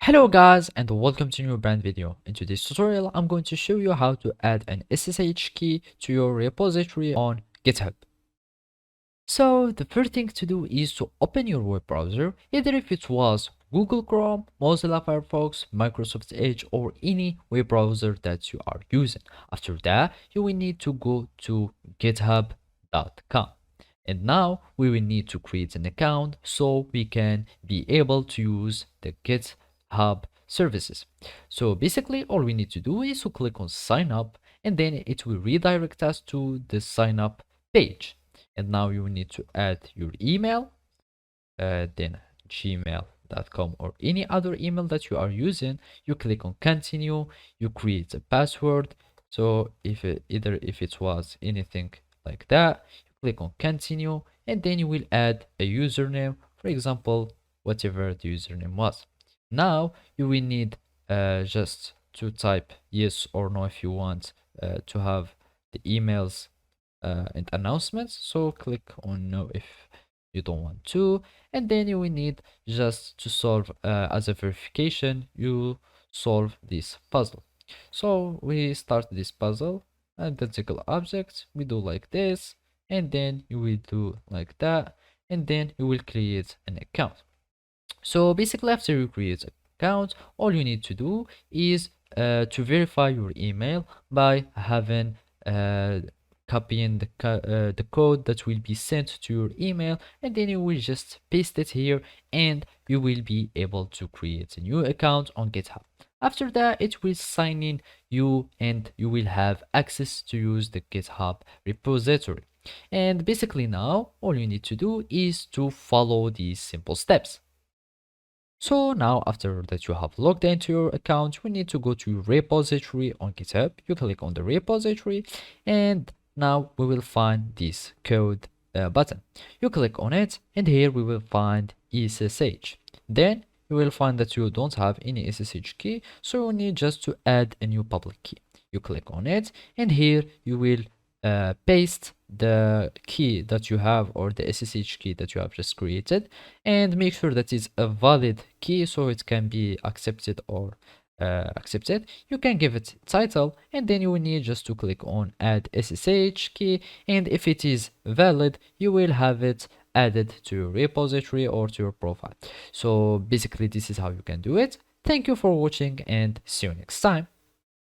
Hello guys and welcome to a new brand video. In today's tutorial I'm going to show you how to add an SSH key to your repository on GitHub. So the first thing to do is to open your web browser, either if it was Google Chrome, Mozilla Firefox, Microsoft Edge or any web browser that you are using. After that you will need to go to github.com. And now we will need to create an account so we can be able to use the GitHub services. So basically all we need to do is to click on sign up and then it will redirect us to the sign up page. And now you need to add your email, then gmail.com or any other email that you are using. You click on continue, you create a password. So if it was anything like that, click on continue and then you will add a username, for example whatever the username was. Now you will need just to type yes or no if you want to have the emails and announcements. So click on no if you don't want to, and then you will need just to solve as a verification, you solve this puzzle. So we start this puzzle, identical objects, we do like this, and then you will do like that, and then you will create an account. So basically after you create an account, all you need to do is to verify your email by having copying the code that will be sent to your email, and then you will just paste it here and you will be able to create a new account on GitHub. After that it will sign in you and you will have access to use the GitHub repository. And basically now all you need to do is to follow these simple steps. So now after that you have logged into your account, we need to go to your repository on GitHub. You click on the repository and now we will find this code button. You click on it and here we will find SSH. Then you will find that you don't have any SSH key, so you need just to add a new public key. You click on it and here you will paste the key that you have or the SSH key that you have just created and make sure that it's a valid key so it can be accepted or accepted. You can give it title and then you will need just to click on add SSH key, and if it is valid you will have it added to your repository or to your profile. So basically this is how you can do it. Thank you for watching and see you next time.